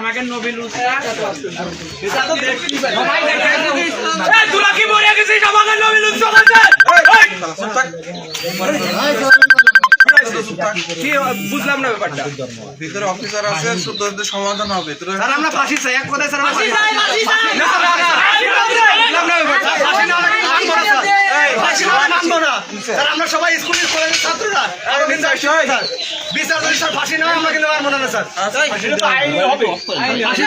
আমাকে নবী লুচা এটা তো দেখতেই পাই এই তুলা কি বলে গেছিস আমাকে নবী লুচা বলছে কি বুঝলাম না ব্যাপারটা ভিতরে অফিসার আছে শুদ্ধ সমাধান হবে স্যার আমরা ফাঁসি চাই এক কথায় স্যার ফাঁসি চাই না বুঝলাম না ব্যাপারটা ফাঁসি না ফাঁসি মানবো না স্যার আমরা সবাই স্কুলের কলেজের ছাত্ররা আর কিন্তু স্যার বিচার যদি স্যার ফাঁসি না আমরা কিন্তু মানবো না স্যার এটা তো আইনি হবে ফাঁসি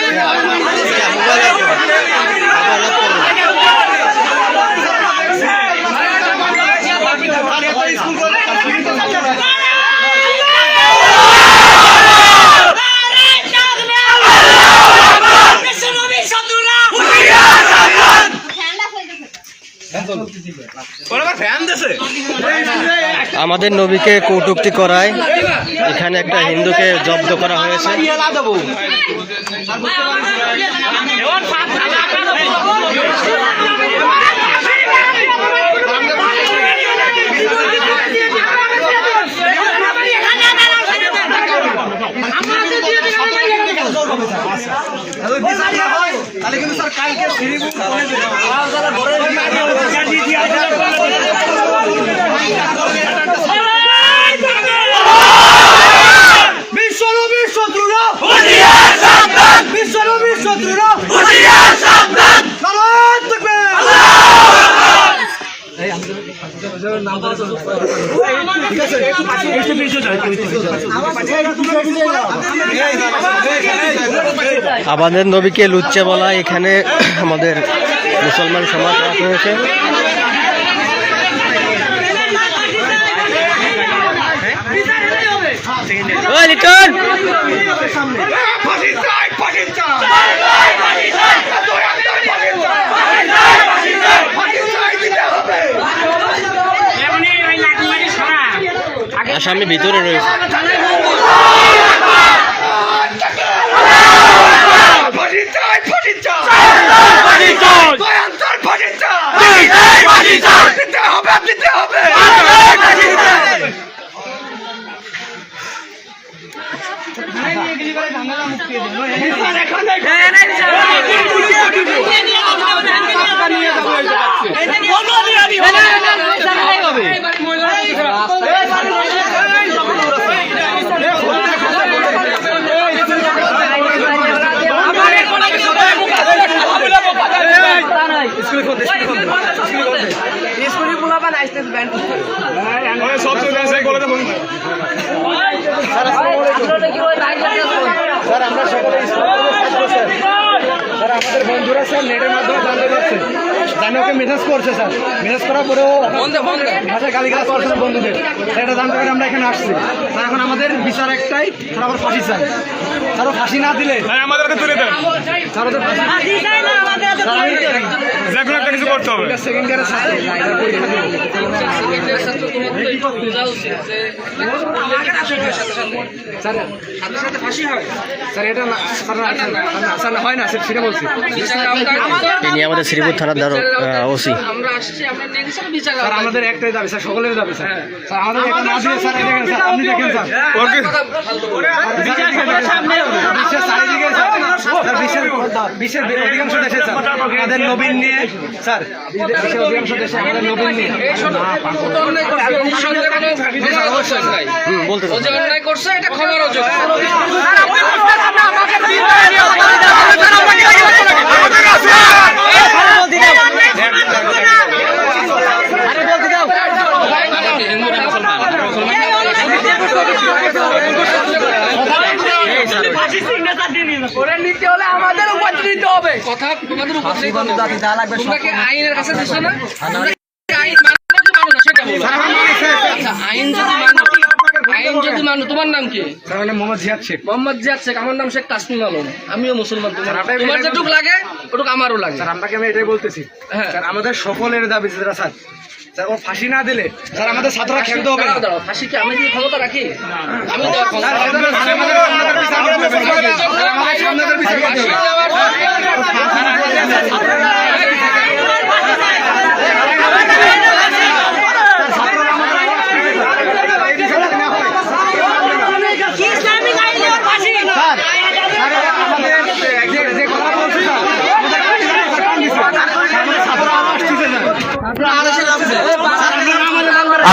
আমাদের নবীকে কৌতুকটি করায় এখানে একটা হিন্দুকে জব্দ করা হয়েছে। তাহলে কিন্তু স্যার কালকে বিশ্বনবীর শত্রুরা বিশ্বনবীর শত্রুরা আমাদের নবীকে লুচ্চা বলা এখানে আমাদের মুসলমান সমাজ রাখা হয়েছে। আসামি ভিতরে রয়েছে। আমাদের বন্ধুরা স্যার নেটের মাধ্যমে জানতে পারছে, জানি ওকে মেসেজ করছে স্যার, মেসেজ করার পরেও ভাষায় গালিগালাজ করছে বন্ধুদের, সেটা জানতে পারে আমরা এখানে আসছি। স্যার এখন আমাদের বিচার একটাই, স্যার আবার ফাঁসি চাই। স্যার ফাঁসি না দিলে আমাদেরকে তুলে দেন স্যার, ওদের ফাঁসি চাই না, আমাদের একটা কিছু করতে হবে। সেকেন্ড ইয়ারের ছাত্র পরীক্ষা দেব স্যার, এটা না স্যার হয় না সেটা বলছি। তিনি আমাদের শ্রীপুর থানার ওসি। স্যার আমাদের একটাই দাবি স্যার, সকলের দাবি স্যার, স্যার আমাদের একটা না দিয়ে স্যার দেখেন স্যার, আপনি দেখেন স্যার বিশ্বের অধিকাংশ দেশে স্যার আমাদের নবীন নিয়ে স্যার, বিশ্বের অধিকাংশ দেশে আমাদের নবীন নিয়ে অন্যায় করছে, এটা ক্ষমার অযোগ্য। আইনের কাছে দিচ্ছ না, আইন যদি মানো। তোমার নাম কি? মোহাম্মদ জিয়াদ শেখ। মোহাম্মদ জিয়াদ শেখ, আমার নাম শেখ তাসনিম আলম, আমিও মুসলমান। তোমার যেটুক লাগে ওটুক আমারও লাগে। স্যার আপনাকে আমি এটাই বলতেছি, স্যার আমাদের সকলের দাবি স্যার, স্যার ও ফাঁসি না দিলে স্যার আমাদের ছাত্ররা খেলতে হবে। ফাঁসি কি আমি কি ক্ষমতা রাখি? আমি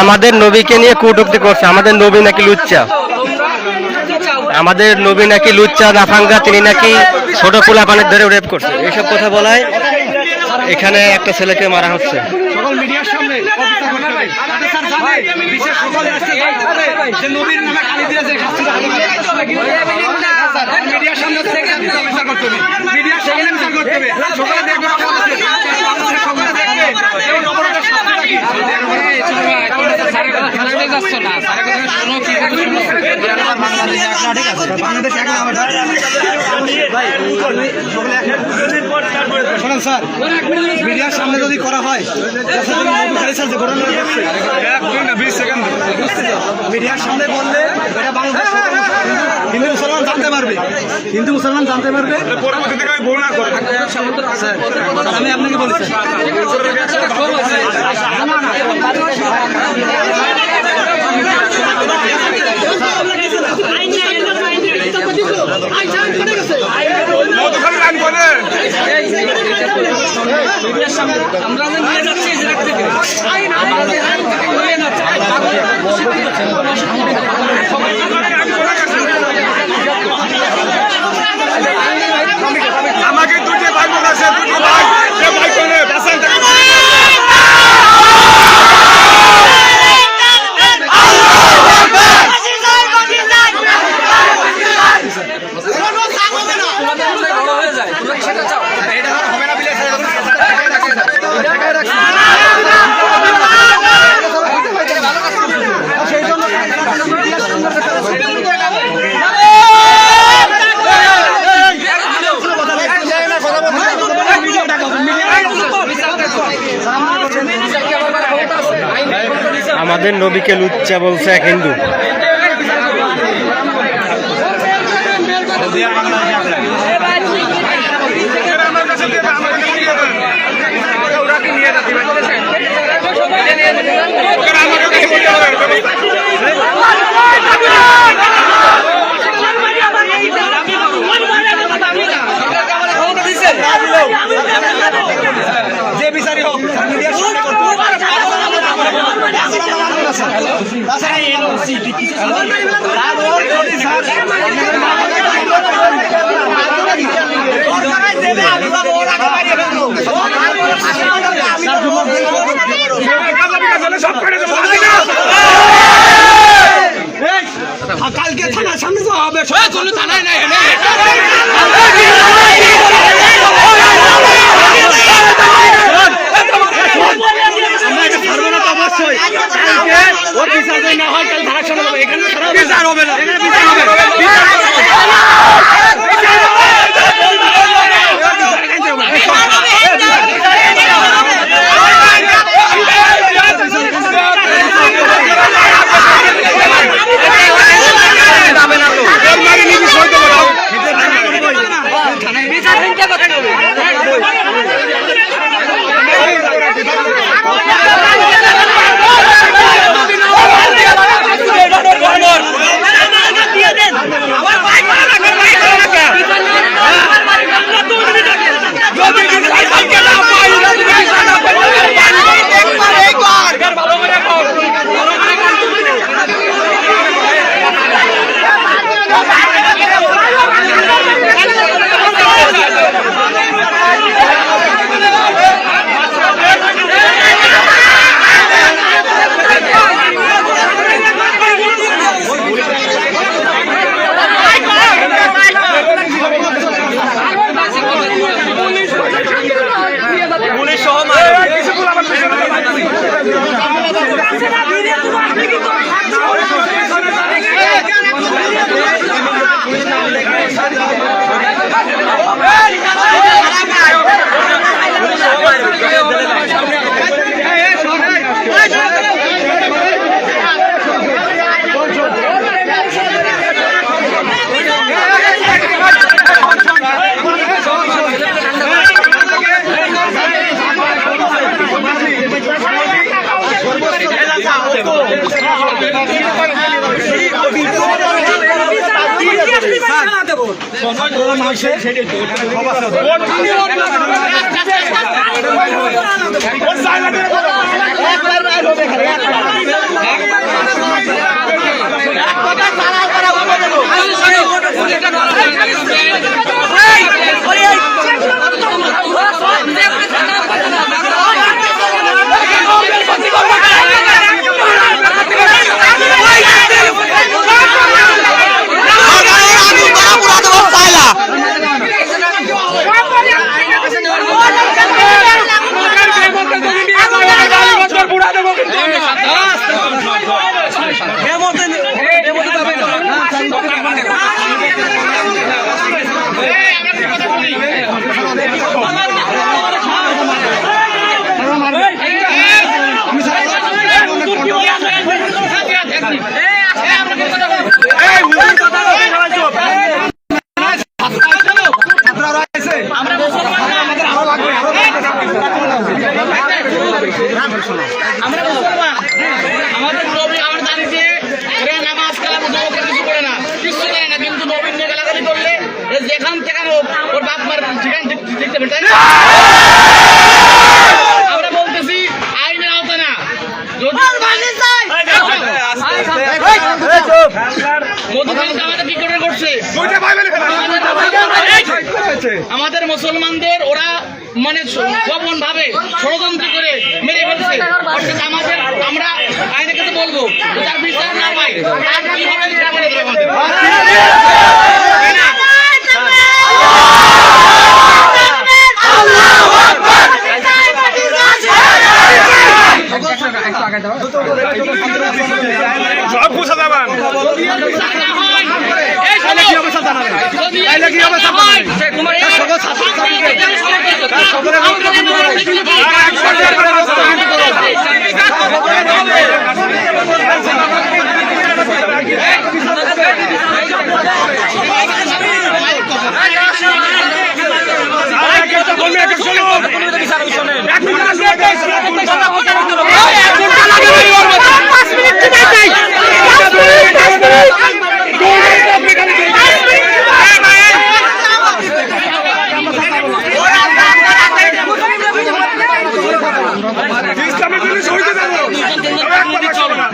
আমাদের নবীকে নিয়ে কটূক্তি করছে, আমাদের নবী নাকি লুচ্চা, আমাদের নবী নাকি লুচ্চা নাফাঙ্গা, তিনি নাকি ছোট পোলাপানের ধরে রেপ করছে, এইসব কথা বলায় এখানে একটা ছেলেকে মারা হচ্ছে। সকল মিডিয়ার সামনে বিশেষ সকলে আজকে যে নবীর নামে গালি দিয়েছে, মিডিয়ার সামনে বিচার করতে হবে, মিডিয়ার সামনে বিচার করতে হবে, সকলে দেখবে সকলে দেখবে শোনেন স্যার, মিডিয়ার সামনে যদি করা হয় মিডিয়ার সামনে বললে এটা বাংলাদেশ হিন্দু মুসলমান জানতে পারবে, হিন্দু মুসলমান জানতে পারবে। আমি আপনাকে বলছি আমাকে দুটো ভাই বোন আছে, দুটো ভাই ভাই করে বাসান আমাদের নবীকে লুচ্চা বলছে এক হিন্দু। যে বিচারই হোক মিডিয়ার সামনে করতে হবে। কালকে থানার সামনে যাওয়া হবে, থানায় নাই অবশ্যই ওর বিচার না হয় কাল ধারা শোনা হবে, এখানে বিচার হবে না, এখানে বিচার হবে। আমরা মুসলমান, আমাদের নবী আমার জানিতে ওরা নামাজ কালাম যুবকের কিছু করে না, কিছু করে না, কিন্তু নবীর নিয়ে গালাগালি করলে যেখান থেকে হোক ওর বাপ মার ঠিকান দেখতে হবে, তাই না? আমরা বলতেছি আইনের আওতা না, মধুখালীতে আমাদের কি করে করছে, আমাদের মুসলমানদের ওরা মানে গোপন ভাবে ষড়যন্ত্র করে মেরে ফেলছে। অর্থাৎ আমাদের আমরা আইনের কাছে বলবো তার বিচার না পাই আর কি হবে সেটা বলে দেবে আমাদের। সব বুঝা যাবেন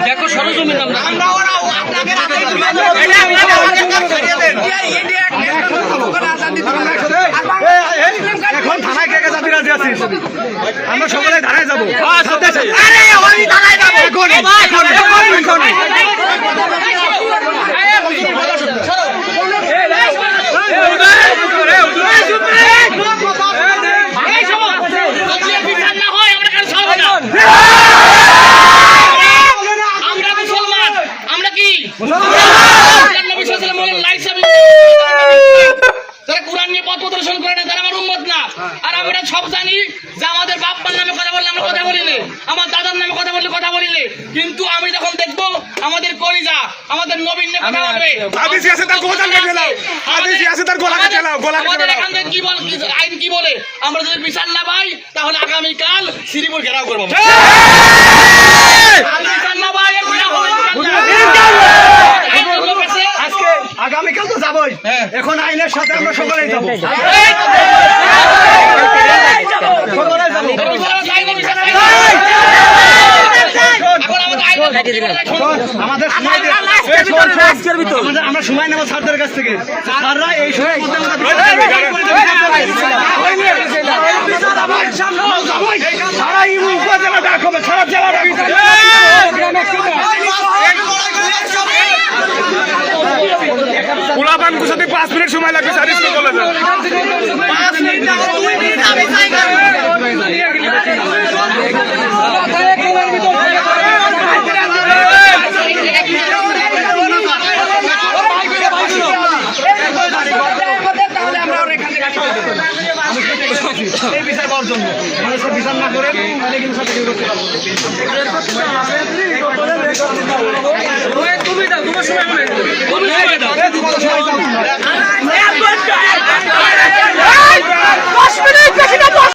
দেখো সরজমিন এখন থানায় কে কে যাবি রাজি আছিস? আমরা সকলে ধারায় যাবো। আমরা মুসলমান, আমরা কি যারা কোরআন নিয়ে পথ প্রদর্শন করে না তারা আমার উম্মত না। আর আমরা সব জানি যে আমাদের বাপ্পার নামে কথা বললে আমরা কথা বলিনি, আমার দাদার নামে কথা বললে কথা বলিনি, কিন্তু আমি যখন দেখবো আমাদের কলিজা আমাদের নবীন নিয়ে কথা বলবে, আদিসি আছে তার গোলা কেটে দাও, আদিসি আছে তার গোলা কেটে দাও, গোলা কেটে আমাদের দাও। এখান থেকে কি বল আইন কি বলে, আমরা যদি বিচার না পাই তাহলে আগামীকাল শ্রীপুর ঘেরাও করবো। বিচার না পাই আজকে আগামীকাল তো যাবোই, এখন আইনের সাথে আমরা সকলেই যাবো। আমাদের আমরা সময় নেবো স্যারদের কাছ থেকে, স্যাররা এই সময়ের মধ্যে সারা উপজেলা দেখাবে, সারা জেলা পোলাপান গুছাতে 5 মিনিট সময় লাগবে, স্যার স্কুল বলে দেন। 5 মিনিট না 2 মিনিট আমি চাই না। বিচার পাওয়ার জন্য বিচার না করে তুমি দাও, তোমার সময়